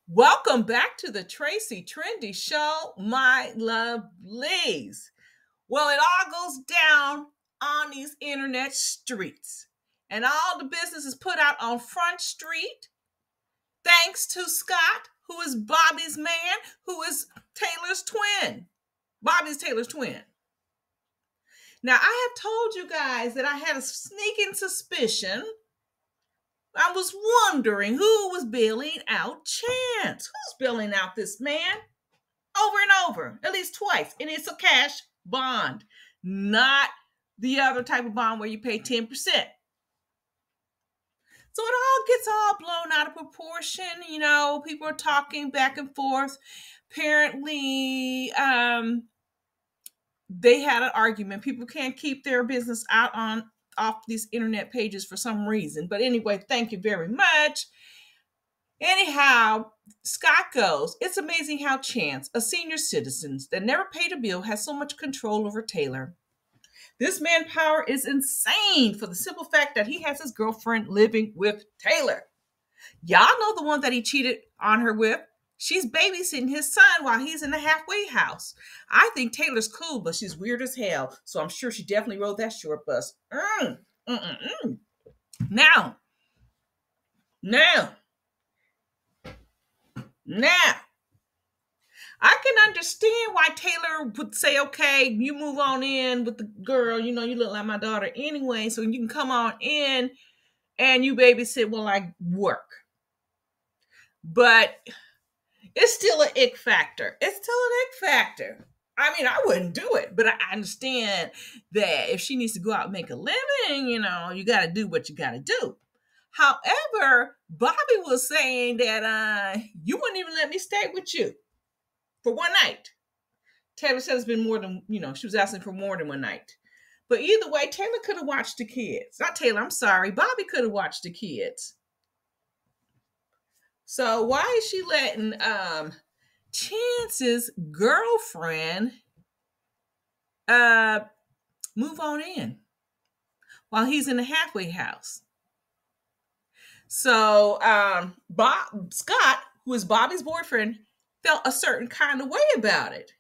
Welcome back to the Tracie Trendy Show, my lovelies. Well, it all goes down on these internet streets, and all the business is put out on Front Street thanks to Scott, who is Bobbie's man, who is Taylor's twin. Bobbie's Taylor's twin. Now, I have told you guys that I had a sneaking suspicion. I was wondering who was bailing out Chance. Who's bailing out this man? Over and over, at least twice. And it's a cash bond, not the other type of bond where you pay 10%. So it all gets all blown out of proportion. You know, people are talking back and forth. Apparently, they had an argument. People can't keep their business out off these internet pages for some reason. But anyway, thank you very much. Anyhow, Scott goes, it's amazing how Chance, a senior citizen that never paid a bill, has so much control over Taylor. This manpower is insane for the simple fact that he has his girlfriend living with Taylor. Y'all know the one that he cheated on her with. She's babysitting his son while he's in the halfway house. I think Taylor's cool, but she's weird as hell. So I'm sure she definitely rode that short bus. Now, I can understand why Taylor would say, okay, you move on in with the girl. You know, you look like my daughter anyway, so you can come on in and you babysit while I work. But it's still an ick factor. I mean, I wouldn't do it, but I understand that if she needs to go out and make a living, you know, you got to do what you got to do. However, Bobbie was saying that you wouldn't even let me stay with you for one night. Taylor said it's been more than, you know, she was asking for more than one night. But either way, Taylor could have watched the kids. Not Taylor, I'm sorry. Bobbie could have watched the kids. So why is she letting Chance's girlfriend move on in while he's in the halfway house? So Scott, who is Bobbie's boyfriend, felt a certain kind of way about it.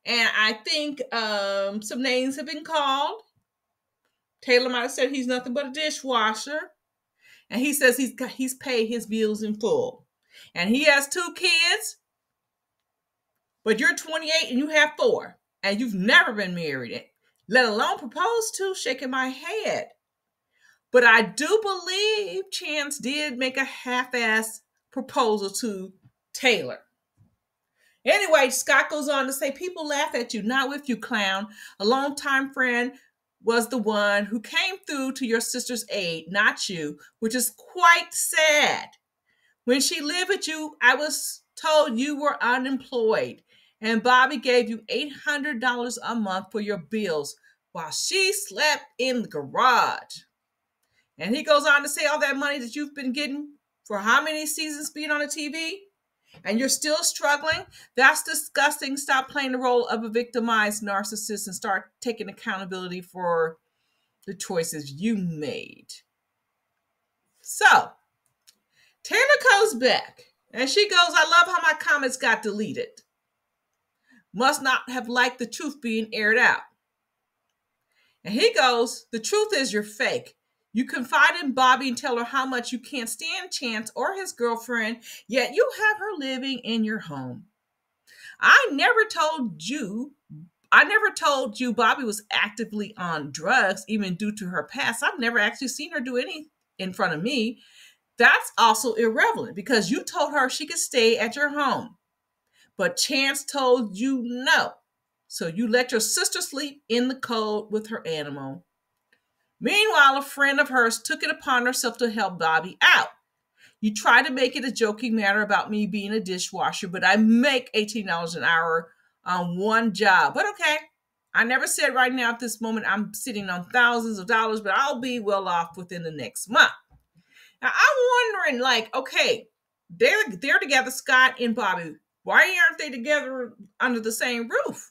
And I think some names have been called. Taylor might have said he's nothing but a dishwasher. And he says he's paid his bills in full. And he has 2 kids. But you're 28 and you have 4. And you've never been married, let alone proposed to. Shaking my head. But I do believe Chance did make a half-ass proposal to Taylor. Anyway, Scott goes on to say, people laugh at you, not with you, clown. A longtime friend was the one who came through to your sister's aid, not you, which is quite sad. When she lived with you, I was told you were unemployed, and Bobbie gave you $800 a month for your bills while she slept in the garage. And he goes on to say all that money that you've been getting for how many seasons being on the TV? And you're still struggling? That's disgusting. Stop playing the role of a victimized narcissist and start taking accountability for the choices you made. So, Taylor comes back and she goes, I love how my comments got deleted. Must not have liked the truth being aired out. And he goes, the truth is you're fake. You confide in Bobbie and tell her how much you can't stand Chance or his girlfriend, yet you have her living in your home. I never told you Bobbie was actively on drugs, even due to her past. I've never actually seen her do any in front of me. That's also irrelevant because you told her she could stay at your home. But Chance told you no. So you let your sister sleep in the cold with her animal. Meanwhile, a friend of hers took it upon herself to help Bobbie out. You try to make it a joking matter about me being a dishwasher, but I make $18 an hour on one job. But okay, I never said right now at this moment I'm sitting on thousands of dollars, but I'll be well off within the next month. Now, I'm wondering, like, okay, they're together, Scott and Bobbie. Why aren't they together under the same roof?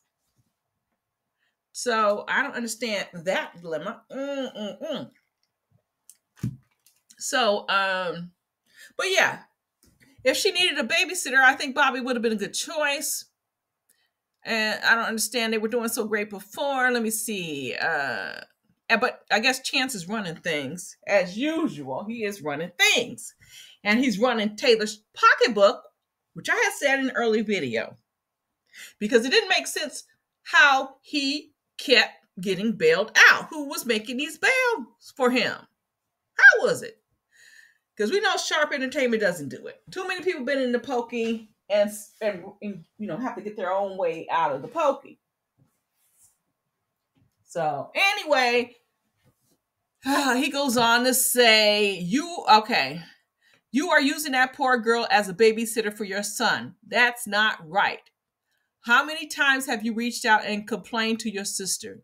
So I don't understand that dilemma. So, but yeah, If she needed a babysitter, I think Bobbie would have been a good choice. And I don't understand. They were doing so great before. Let me see. But I guess Chance is running things as usual. He is running things. And he's running Taylor's pocketbook, which I had said in an early video. Because it didn't make sense how he kept getting bailed out. Who was making these bails for him? How was it? Because we know Sharp Entertainment doesn't do it. Too many people been in the pokey and have to get their own way out of the pokey. So anyway, he goes on to say, you are using that poor girl as a babysitter for your son. That's not right. How many times have you reached out and complained to your sister?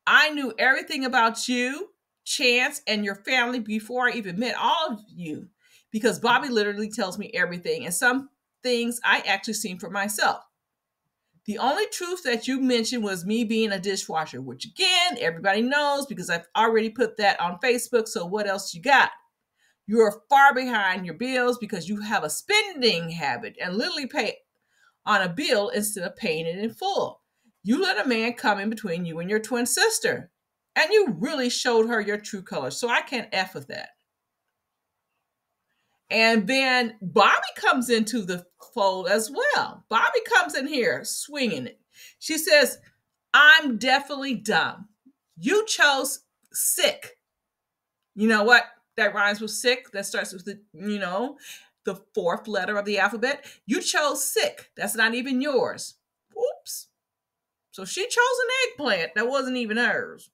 I knew everything about you, Chance, and your family before I even met all of you, because Bobbie literally tells me everything, and some things I actually seen for myself. The only truth that you mentioned was me being a dishwasher, which again, everybody knows because I've already put that on Facebook, so what else you got? You're far behind your bills because you have a spending habit and literally pay on a bill instead of paying it in full. You let a man come in between you and your twin sister, and you really showed her your true colors, so I can't F with that. And then Bobbie comes into the fold as well. Bobbie comes in here swinging it. She says, I'm definitely dumb. You chose sick. You know what? That rhymes with sick. That starts with the fourth letter of the alphabet. You chose sick. That's not even yours. Oops. So she chose an eggplant that wasn't even hers.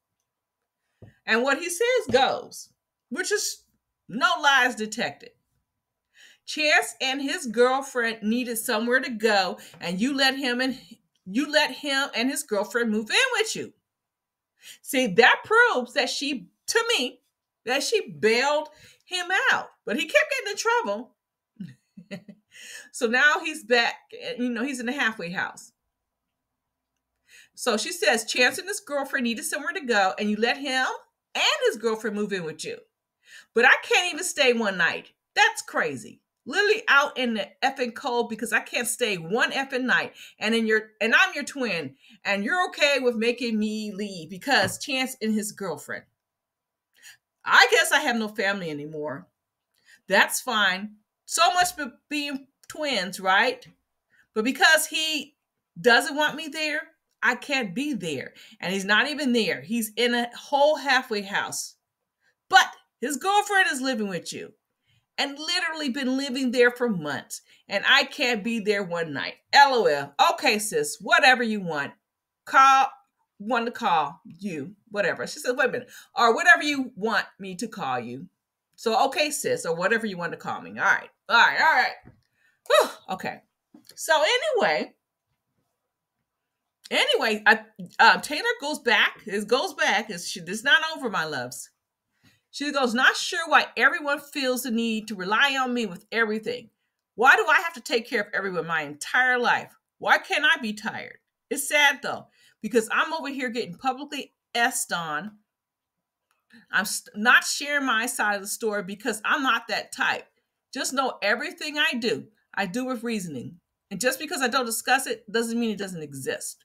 And what he says goes, which is no lies detected. Chance and his girlfriend needed somewhere to go, and you let him and his girlfriend move in with you. See, that proves that she bailed him out, but he kept getting in trouble. So now he's back, he's in the halfway house. So she says, Chance and his girlfriend needed somewhere to go, and you let him and his girlfriend move in with you. But I can't even stay one night. That's crazy. Literally out in the effing cold because I can't stay one effing night. And I'm your twin, and you're okay with making me leave because Chance and his girlfriend. I guess I have no family anymore. That's fine. So much for being twins, right? But because he doesn't want me there, I can't be there. And he's not even there. He's in a whole halfway house. But his girlfriend is living with you and literally been living there for months. And I can't be there one night. LOL. Okay, sis, whatever you want. Want to call you, whatever. She said, wait a minute. Or whatever you want me to call you. So, okay, sis, or whatever you want to call me. All right. Whew, okay. So anyway, Taylor goes back. It's not over, my loves. She goes, not sure why everyone feels the need to rely on me with everything. Why do I have to take care of everyone my entire life? Why can't I be tired? It's sad though, because I'm over here getting publicly essed on. I'm not sharing my side of the story because I'm not that type. Just know everything I do with reasoning. And just because I don't discuss it doesn't mean it doesn't exist.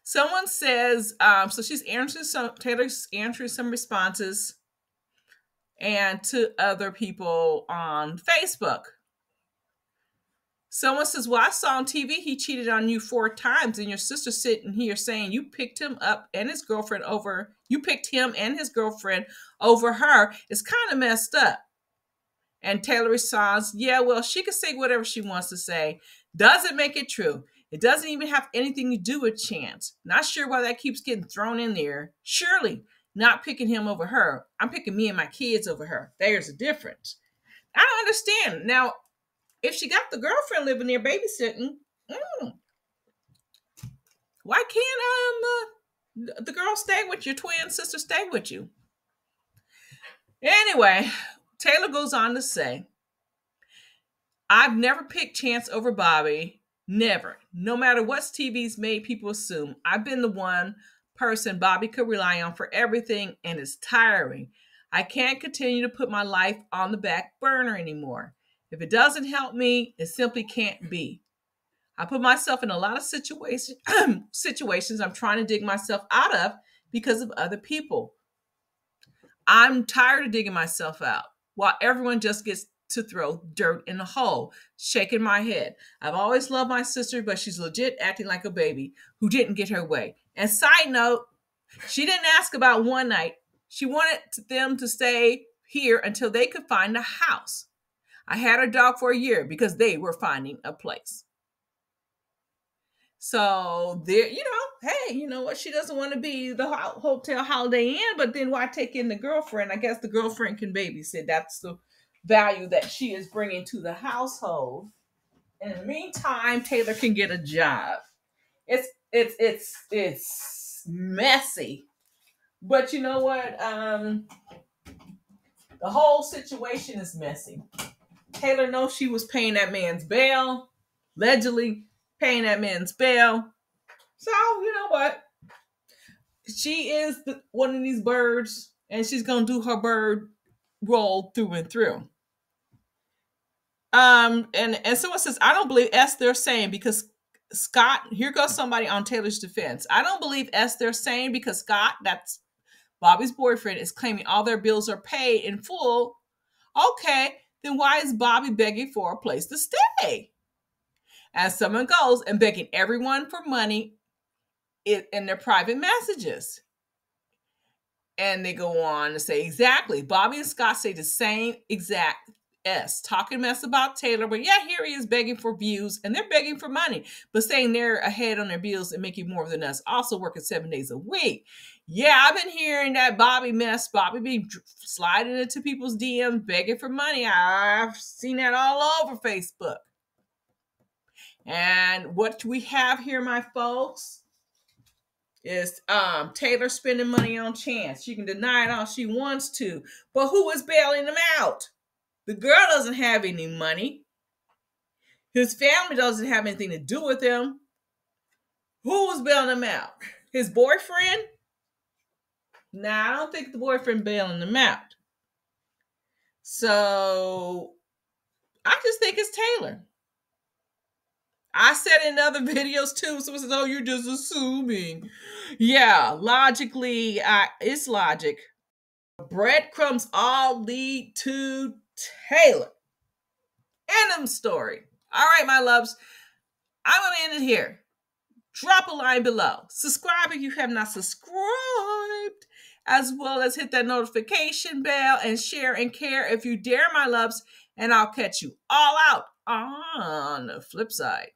Someone says, so Taylor's answering some responses and to other people on Facebook. Someone says, well, I saw on TV he cheated on you 4 times, and your sister sitting here saying you picked him and his girlfriend over her. It's kind of messed up. And Taylor responds, yeah, well, she can say whatever she wants to say. Doesn't make it true. It doesn't even have anything to do with Chance. Not sure why that keeps getting thrown in there. Surely not picking him over her. I'm picking me and my kids over her. There's a difference. I don't understand. Now, if she got the girlfriend living there babysitting, why can't the girl stay with your twin sister stay with you? Anyway, Taylor goes on to say, I've never picked Chance over Bobbie. Never. No matter what TV's made people assume. I've been the one person Bobbie could rely on for everything, and it's tiring. I can't continue to put my life on the back burner anymore. If it doesn't help me, it simply can't be. I put myself in a lot of situations I'm trying to dig myself out of because of other people. I'm tired of digging myself out while everyone just gets to throw dirt in the hole, shaking my head. I've always loved my sister, but she's legit acting like a baby who didn't get her way. And side note, she didn't ask about one night. She wanted them to stay here until they could find a house. I had her dog for a year because they were finding a place. So there, hey, you know what? She doesn't want to be the hotel Holiday Inn, but then why take in the girlfriend? I guess the girlfriend can babysit. That's the value that she is bringing to the household. In the meantime, Tayler can get a job. It's messy, but you know what? The whole situation is messy. Tayler knows she was paying that man's bail, allegedly paying that man's bail. So you know what? She is one of these birds, and she's gonna do her bird role through and through. And someone says, I don't believe they're saying because Scott, here goes somebody on Taylor's defense. I don't believe they're saying because Scott, that's Bobbie's boyfriend, is claiming all their bills are paid in full. Okay, then why is Bobbie begging for a place to stay? As someone goes and begging everyone for money in their private messages. And they go on to say, exactly. Bobbie and Scott say the same exact talking mess about Tayler, but yeah, here he is begging for views, and they're begging for money, but saying they're ahead on their bills and making more than us, also working 7 days a week. Yeah, I've been hearing that Bobbie mess. Bobbie be sliding into people's DMs, begging for money. I've seen that all over Facebook. And what we have here, my folks, is Tayler spending money on Chance. She can deny it all she wants to, but who is bailing them out? The girl doesn't have any money. His family doesn't have anything to do with him. Who was bailing him out? His boyfriend? Nah, I don't think the boyfriend bailing him out. So I just think it's Tayler. I said in other videos too, someone says, oh, you're just assuming. Yeah, logically, it's logic. Breadcrumbs all lead to Tayler. End of story. All right, my loves. I'm going to end it here. Drop a line below. Subscribe if you have not subscribed, as well as hit that notification bell and share and care if you dare, my loves. And I'll catch you all out on the flip side.